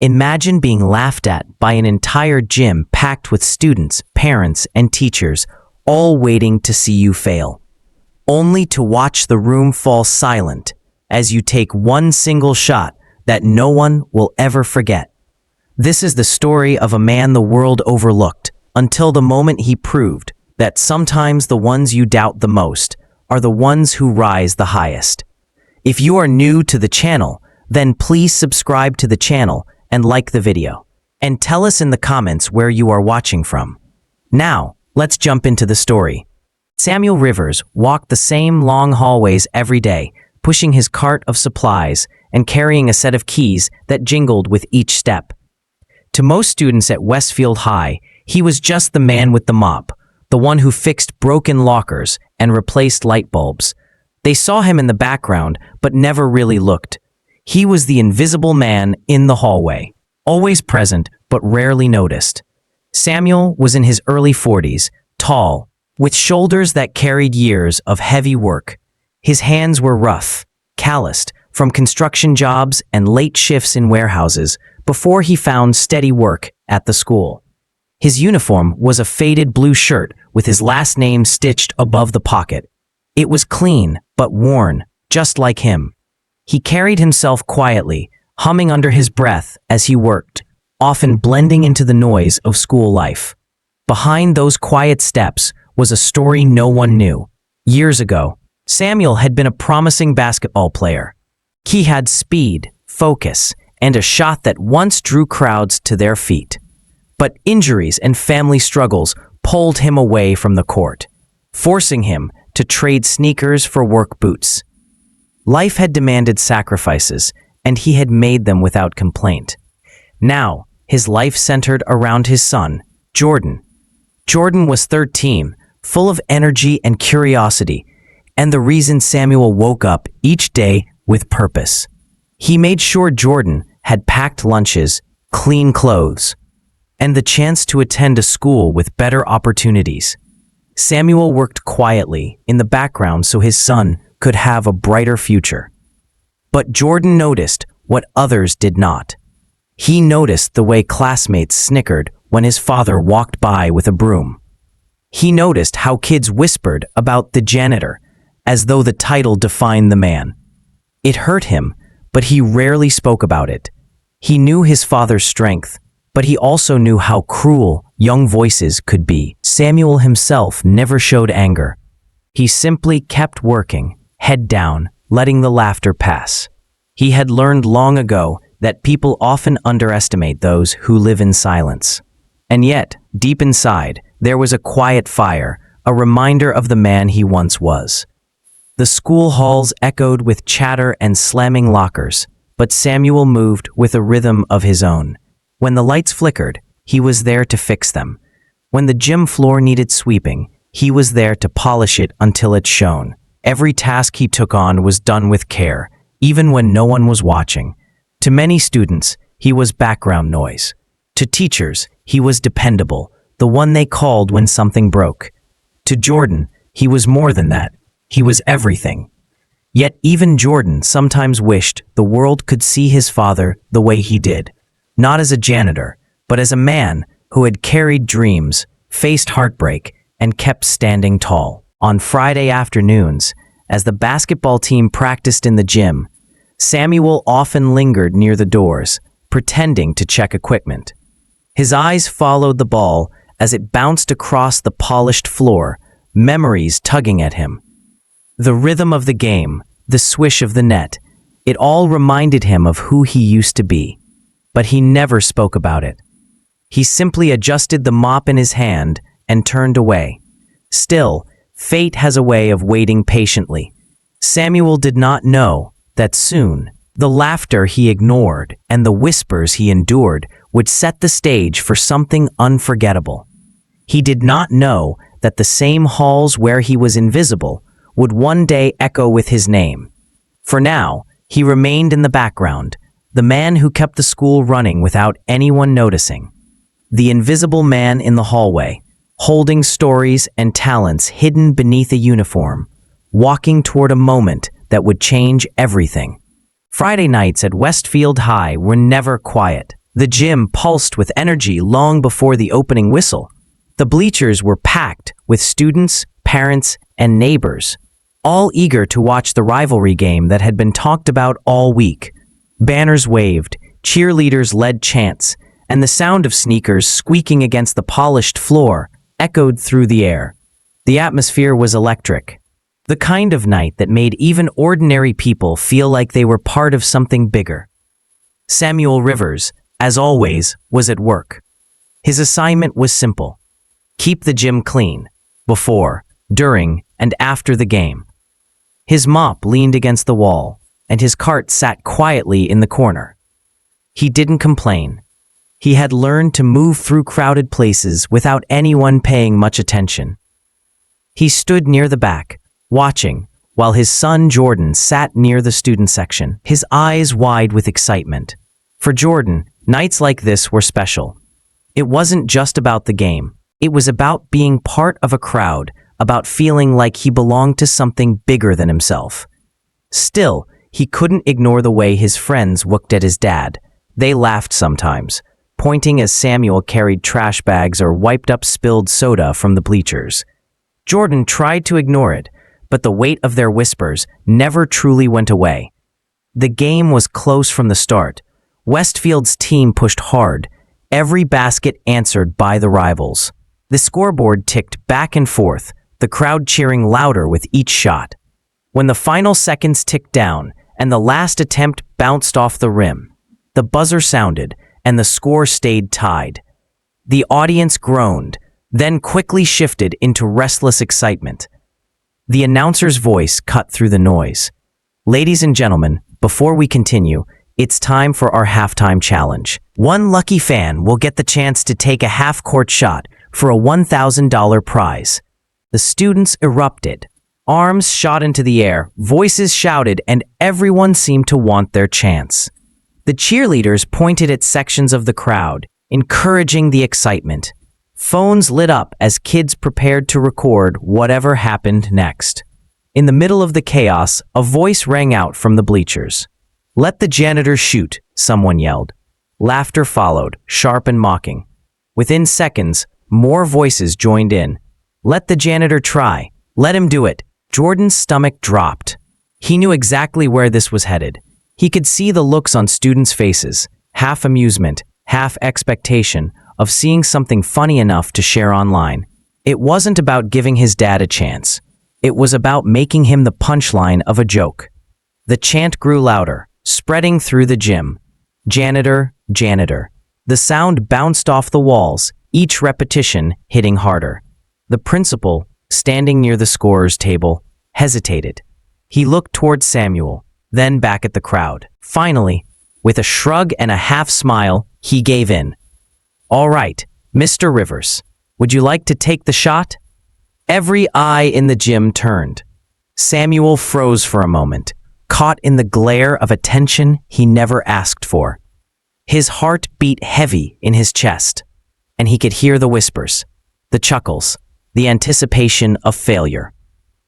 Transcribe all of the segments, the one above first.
Imagine being laughed at by an entire gym packed with students, parents, and teachers, all waiting to see you fail, only to watch the room fall silent as you take one single shot that no one will ever forget. This is the story of a man the world overlooked until the moment he proved that sometimes the ones you doubt the most are the ones who rise the highest. If you are new to the channel, then please subscribe to the channel and like the video. And tell us in the comments where you are watching from. Now, let's jump into the story. Samuel Rivers walked the same long hallways every day, pushing his cart of supplies and carrying a set of keys that jingled with each step. To most students at Westfield High, he was just the man with the mop, the one who fixed broken lockers and replaced light bulbs. They saw him in the background, but never really looked. He was the invisible man in the hallway, always present but rarely noticed. Samuel was in his early 40s, tall, with shoulders that carried years of heavy work. His hands were rough, calloused from construction jobs and late shifts in warehouses before he found steady work at the school. His uniform was a faded blue shirt with his last name stitched above the pocket. It was clean but worn, just like him. He carried himself quietly, humming under his breath as he worked, often blending into the noise of school life. Behind those quiet steps was a story no one knew. Years ago, Samuel had been a promising basketball player. He had speed, focus, and a shot that once drew crowds to their feet. But injuries and family struggles pulled him away from the court, forcing him to trade sneakers for work boots. Life had demanded sacrifices, and he had made them without complaint. Now, his life centered around his son, Jordan. Jordan was 13, full of energy and curiosity, and the reason Samuel woke up each day with purpose. He made sure Jordan had packed lunches, clean clothes, and the chance to attend a school with better opportunities. Samuel worked quietly in the background so his son could have a brighter future. But Jordan noticed what others did not. He noticed the way classmates snickered when his father walked by with a broom. He noticed how kids whispered about the janitor, as though the title defined the man. It hurt him, but he rarely spoke about it. He knew his father's strength, but he also knew how cruel young voices could be. Samuel himself never showed anger. He simply kept working, head down, letting the laughter pass. He had learned long ago that people often underestimate those who live in silence. And yet, deep inside, there was a quiet fire, a reminder of the man he once was. The school halls echoed with chatter and slamming lockers, but Samuel moved with a rhythm of his own. When the lights flickered, he was there to fix them. When the gym floor needed sweeping, he was there to polish it until it shone. Every task he took on was done with care, even when no one was watching. To many students, he was background noise. To teachers, he was dependable, the one they called when something broke. To Jordan, he was more than that. He was everything. Yet even Jordan sometimes wished the world could see his father the way he did. Not as a janitor, but as a man who had carried dreams, faced heartbreak, and kept standing tall. On Friday afternoons, as the basketball team practiced in the gym, Samuel often lingered near the doors, pretending to check equipment. His eyes followed the ball as it bounced across the polished floor, memories tugging at him. The rhythm of the game, the swish of the net, it all reminded him of who he used to be. But he never spoke about it. He simply adjusted the mop in his hand and turned away. Still, fate has a way of waiting patiently. Samuel did not know that soon, the laughter he ignored and the whispers he endured would set the stage for something unforgettable. He did not know that the same halls where he was invisible would one day echo with his name. For now, he remained in the background, the man who kept the school running without anyone noticing. The invisible man in the hallway, holding stories and talents hidden beneath a uniform, walking toward a moment that would change everything. Friday nights at Westfield High were never quiet. The gym pulsed with energy long before the opening whistle. The bleachers were packed with students, parents, and neighbors, all eager to watch the rivalry game that had been talked about all week. Banners waved, cheerleaders led chants, and the sound of sneakers squeaking against the polished floor echoed through the air. The atmosphere was electric, the kind of night that made even ordinary people feel like they were part of something bigger. Samuel Rivers, as always, was at work. His assignment was simple: keep the gym clean, before, during, and after the game. His mop leaned against the wall, and his cart sat quietly in the corner. He didn't complain. He had learned to move through crowded places without anyone paying much attention. He stood near the back, watching, while his son Jordan sat near the student section, his eyes wide with excitement. For Jordan, nights like this were special. It wasn't just about the game. It was about being part of a crowd, about feeling like he belonged to something bigger than himself. Still, he couldn't ignore the way his friends looked at his dad. They laughed sometimes, pointing as Samuel carried trash bags or wiped up spilled soda from the bleachers. Jordan tried to ignore it, but the weight of their whispers never truly went away. The game was close from the start. Westfield's team pushed hard, every basket answered by the rivals. The scoreboard ticked back and forth, the crowd cheering louder with each shot. When the final seconds ticked down and the last attempt bounced off the rim, the buzzer sounded and the score stayed tied. The audience groaned, then quickly shifted into restless excitement. The announcer's voice cut through the noise. Ladies and gentlemen, before we continue, it's time for our halftime challenge. One lucky fan will get the chance to take a half-court shot for a $1,000 prize. The students erupted. Arms shot into the air, voices shouted, and everyone seemed to want their chance. The cheerleaders pointed at sections of the crowd, encouraging the excitement. Phones lit up as kids prepared to record whatever happened next. In the middle of the chaos, a voice rang out from the bleachers. "Let the janitor shoot," someone yelled. Laughter followed, sharp and mocking. Within seconds, more voices joined in. "Let the janitor try. Let him do it." Jordan's stomach dropped. He knew exactly where this was headed. He could see the looks on students' faces, half amusement, half expectation, of seeing something funny enough to share online. It wasn't about giving his dad a chance. It was about making him the punchline of a joke. The chant grew louder, spreading through the gym. "Janitor, janitor." The sound bounced off the walls, each repetition hitting harder. The principal, standing near the scorer's table, hesitated. He looked towards Samuel, then back at the crowd. Finally, with a shrug and a half-smile, he gave in. "All right, Mr. Rivers, would you like to take the shot?" Every eye in the gym turned. Samuel froze for a moment, caught in the glare of attention he never asked for. His heart beat heavy in his chest, and he could hear the whispers, the chuckles, the anticipation of failure.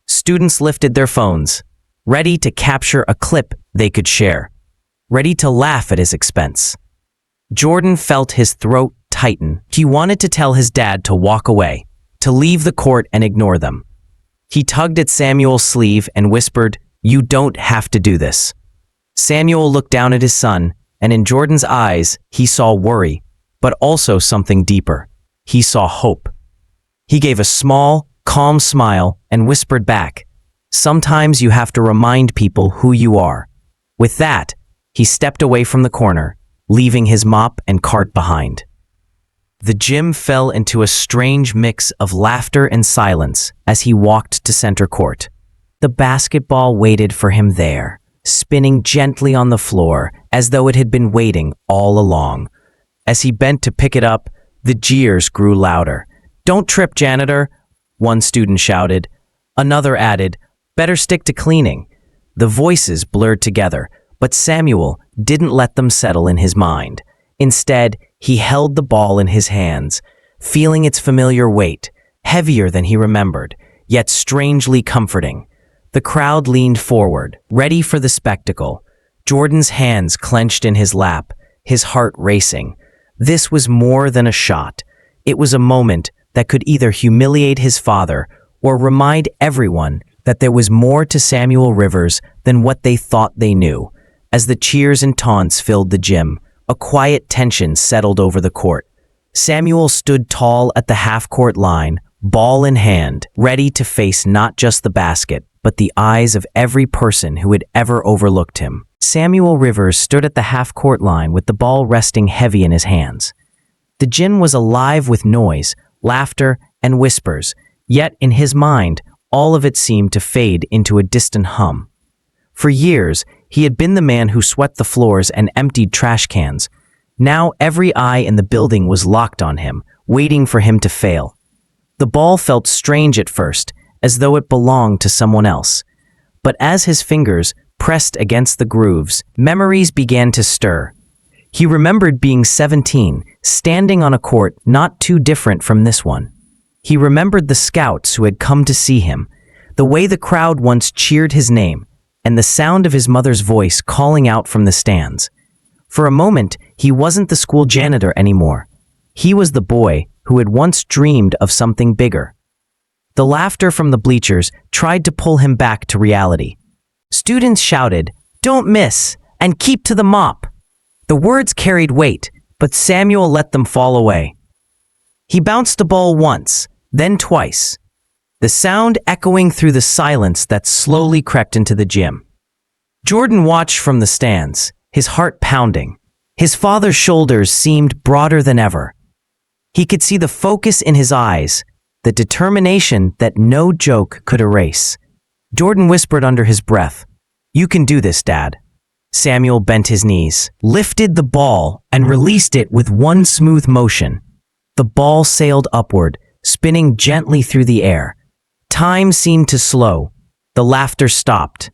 Students lifted their phones, ready to capture a clip they could share, ready to laugh at his expense. Jordan felt his throat tighten. He wanted to tell his dad to walk away, to leave the court and ignore them. He tugged at Samuel's sleeve and whispered, "You don't have to do this." Samuel looked down at his son, and in Jordan's eyes, he saw worry, but also something deeper. He saw hope. He gave a small, calm smile and whispered back, "Sometimes you have to remind people who you are." With that, he stepped away from the corner, leaving his mop and cart behind. The gym fell into a strange mix of laughter and silence as he walked to center court. The basketball waited for him there, spinning gently on the floor as though it had been waiting all along. As he bent to pick it up, the jeers grew louder. "Don't trip, janitor," one student shouted. Another added, "Better stick to cleaning." The voices blurred together, but Samuel didn't let them settle in his mind. Instead, he held the ball in his hands, feeling its familiar weight, heavier than he remembered, yet strangely comforting. The crowd leaned forward, ready for the spectacle. Jordan's hands clenched in his lap, his heart racing. This was more than a shot. It was a moment that could either humiliate his father or remind everyone that there was more to Samuel Rivers than what they thought they knew. As the cheers and taunts filled the gym, a quiet tension settled over the court. Samuel stood tall at the half-court line, ball in hand, ready to face not just the basket, but the eyes of every person who had ever overlooked him. Samuel Rivers stood at the half-court line with the ball resting heavy in his hands. The gym was alive with noise, laughter, and whispers, yet in his mind, all of it seemed to fade into a distant hum. For years, he had been the man who swept the floors and emptied trash cans. Now every eye in the building was locked on him, waiting for him to fail. The ball felt strange at first, as though it belonged to someone else. But as his fingers pressed against the grooves, memories began to stir. He remembered being 17, standing on a court not too different from this one. He remembered the scouts who had come to see him, the way the crowd once cheered his name, and the sound of his mother's voice calling out from the stands. For a moment, he wasn't the school janitor anymore. He was the boy who had once dreamed of something bigger. The laughter from the bleachers tried to pull him back to reality. Students shouted, "Don't miss, and keep to the mop." The words carried weight, but Samuel let them fall away. He bounced the ball once, then twice, the sound echoing through the silence that slowly crept into the gym. Jordan watched from the stands, his heart pounding. His father's shoulders seemed broader than ever. He could see the focus in his eyes, the determination that no joke could erase. Jordan whispered under his breath, "You can do this, Dad." Samuel bent his knees, lifted the ball, and released it with one smooth motion. The ball sailed upward, spinning gently through the air. Time seemed to slow. The laughter stopped.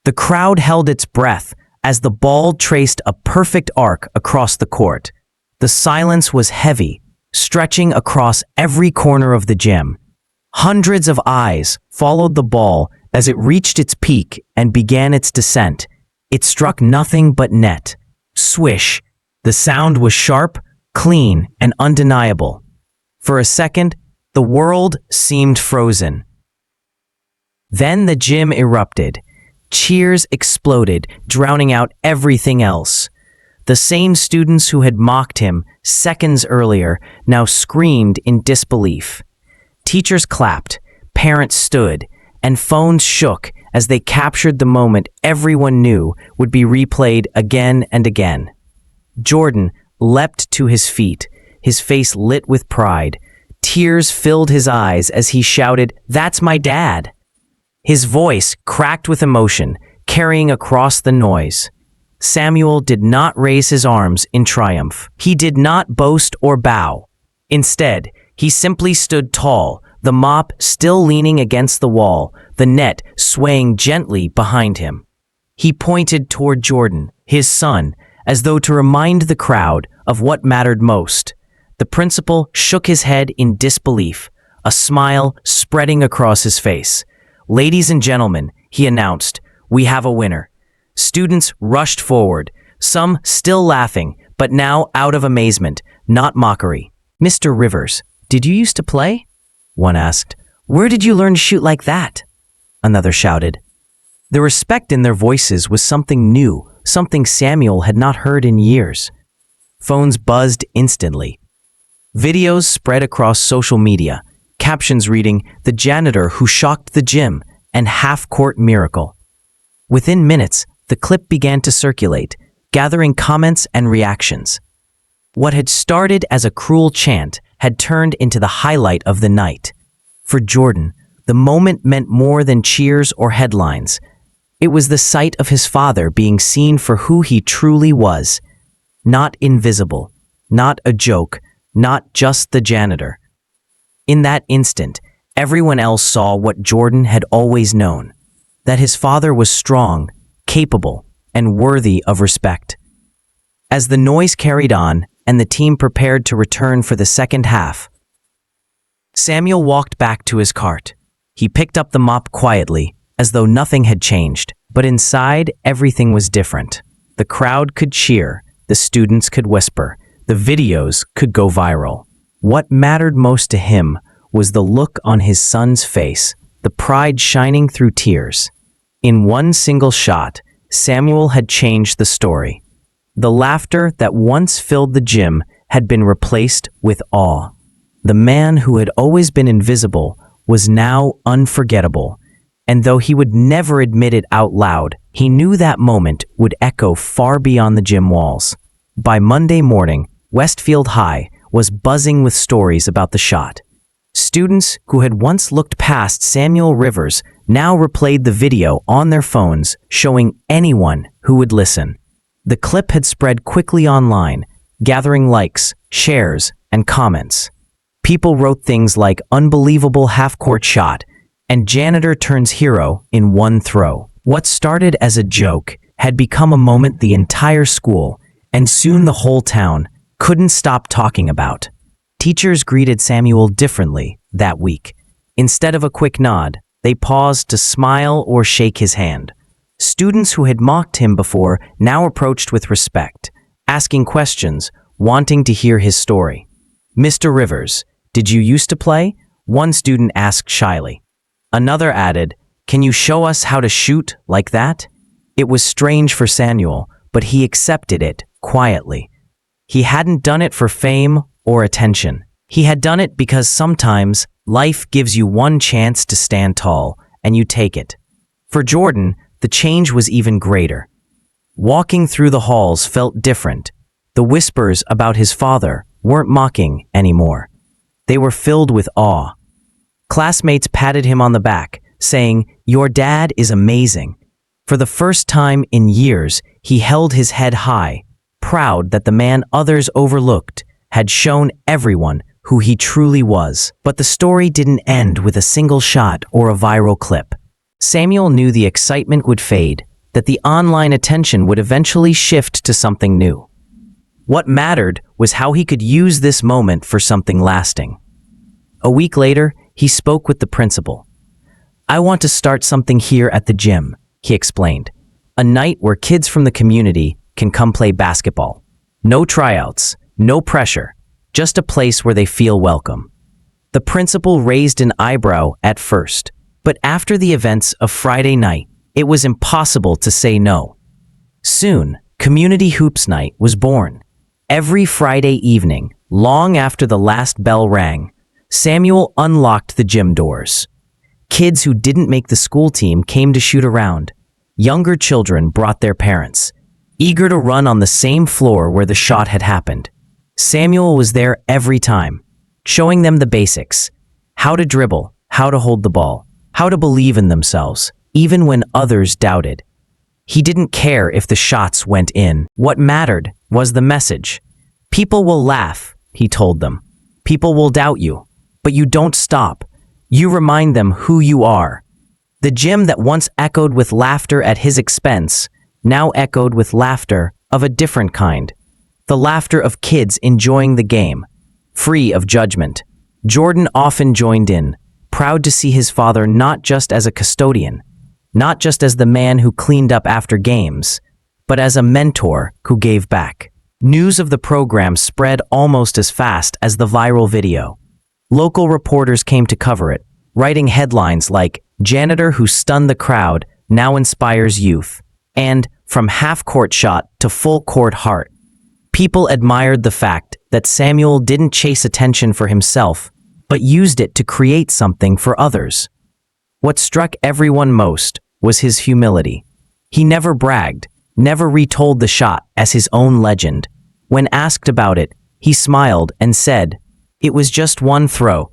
The crowd held its breath as the ball traced a perfect arc across the court. The silence was heavy, stretching across every corner of the gym. Hundreds of eyes followed the ball as it reached its peak and began its descent. It struck nothing but net. Swish. The sound was sharp, clean, and undeniable. For a second, the world seemed frozen. Then the gym erupted. Cheers exploded, drowning out everything else. The same students who had mocked him seconds earlier now screamed in disbelief. Teachers clapped, parents stood, and phones shook as they captured the moment everyone knew would be replayed again and again. Jordan leapt to his feet, his face lit with pride. Tears filled his eyes as he shouted, "That's my dad!" His voice cracked with emotion, carrying across the noise. Samuel did not raise his arms in triumph. He did not boast or bow. Instead, he simply stood tall, the mop still leaning against the wall, the net swaying gently behind him. He pointed toward Jordan, his son, as though to remind the crowd of what mattered most. The principal shook his head in disbelief, a smile spreading across his face. "Ladies and gentlemen," he announced, "we have a winner." Students rushed forward, some still laughing, but now out of amazement, not mockery. "Mr. Rivers, did you used to play?" one asked. "Where did you learn to shoot like that?" another shouted. The respect in their voices was something new, something Samuel had not heard in years. Phones buzzed instantly. Videos spread across social media, captions reading, "The janitor who shocked the gym," and "half-court miracle." Within minutes, the clip began to circulate, gathering comments and reactions. What had started as a cruel chant had turned into the highlight of the night. For Jordan, the moment meant more than cheers or headlines. It was the sight of his father being seen for who he truly was. Not invisible, not a joke, not just the janitor. In that instant, everyone else saw what Jordan had always known, that his father was strong, capable, and worthy of respect. As the noise carried on and the team prepared to return for the second half, Samuel walked back to his cart. He picked up the mop quietly, as though nothing had changed, but inside everything was different. The crowd could cheer, the students could whisper, the videos could go viral. What mattered most to him was the look on his son's face, the pride shining through tears. In one single shot, Samuel had changed the story. The laughter that once filled the gym had been replaced with awe. The man who had always been invisible was now unforgettable, and though he would never admit it out loud, he knew that moment would echo far beyond the gym walls. By Monday morning, Westfield High was buzzing with stories about the shot. Students who had once looked past Samuel Rivers now replayed the video on their phones, showing anyone who would listen. The clip had spread quickly online, gathering likes, shares, and comments. People wrote things like "unbelievable half-court shot" and "janitor turns hero in one throw." What started as a joke had become a moment the entire school, and soon the whole town, couldn't stop talking about. Teachers greeted Samuel differently that week. Instead of a quick nod, they paused to smile or shake his hand. Students who had mocked him before now approached with respect, asking questions, wanting to hear his story. "Mr. Rivers, did you used to play?" one student asked shyly. Another added, "Can you show us how to shoot like that?" It was strange for Samuel, but he accepted it quietly. He hadn't done it for fame or attention. He had done it because sometimes life gives you one chance to stand tall, and you take it. For Jordan, the change was even greater. Walking through the halls felt different. The whispers about his father weren't mocking anymore. They were filled with awe. Classmates patted him on the back, saying, "Your dad is amazing." For the first time in years, he held his head high, proud that the man others overlooked had shown everyone who he truly was. But the story didn't end with a single shot or a viral clip. Samuel knew the excitement would fade, that the online attention would eventually shift to something new. What mattered was how he could use this moment for something lasting. A week later, he spoke with the principal. "I want to start something here at the gym," he explained. "A night where kids from the community can come play basketball. No tryouts, no pressure, just a place where they feel welcome." The principal raised an eyebrow at first, but after the events of Friday night, it was impossible to say no. Soon, Community Hoops Night was born. Every Friday evening, long after the last bell rang, Samuel unlocked the gym doors. Kids who didn't make the school team came to shoot around. Younger children brought their parents, eager to run on the same floor where the shot had happened. Samuel was there every time, showing them the basics: how to dribble, how to hold the ball, how to believe in themselves, even when others doubted. He didn't care if the shots went in. What mattered was the message. "People will laugh," he told them. "People will doubt you, but you don't stop. You remind them who you are." The gym that once echoed with laughter at his expense now echoed with laughter of a different kind. The laughter of kids enjoying the game, free of judgment. Jordan often joined in, proud to see his father not just as a custodian, not just as the man who cleaned up after games, but as a mentor who gave back. News of the program spread almost as fast as the viral video. Local reporters came to cover it, writing headlines like "Janitor who stunned the crowd now inspires youth," and "From half-court shot to full-court heart." People admired the fact that Samuel didn't chase attention for himself, but used it to create something for others. What struck everyone most was his humility. He never bragged, never retold the shot as his own legend. When asked about it, he smiled and said, "It was just one throw.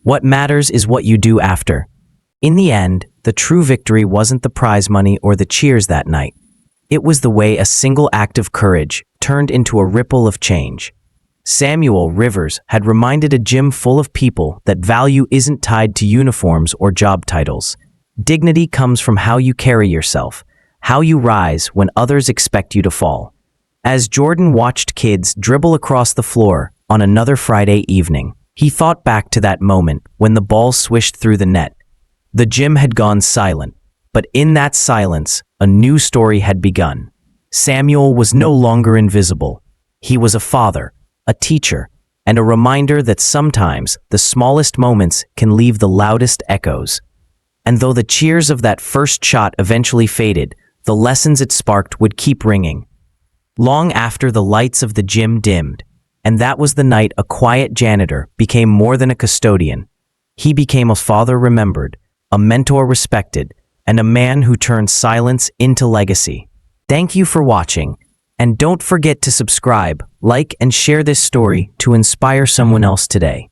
What matters is what you do after." In the end, the true victory wasn't the prize money or the cheers that night. It was the way a single act of courage turned into a ripple of change. Samuel Rivers had reminded a gym full of people that value isn't tied to uniforms or job titles. Dignity comes from how you carry yourself, how you rise when others expect you to fall. As Jordan watched kids dribble across the floor on another Friday evening, he thought back to that moment when the ball swished through the net. The gym had gone silent, but in that silence, a new story had begun. Samuel was no longer invisible. He was a father, a teacher, and a reminder that sometimes the smallest moments can leave the loudest echoes. And though the cheers of that first shot eventually faded, the lessons it sparked would keep ringing. Long after the lights of the gym dimmed, and that was the night a quiet janitor became more than a custodian. He became a father remembered, a mentor respected, and a man who turned silence into legacy. Thank you for watching, and don't forget to subscribe, like, and share this story to inspire someone else today.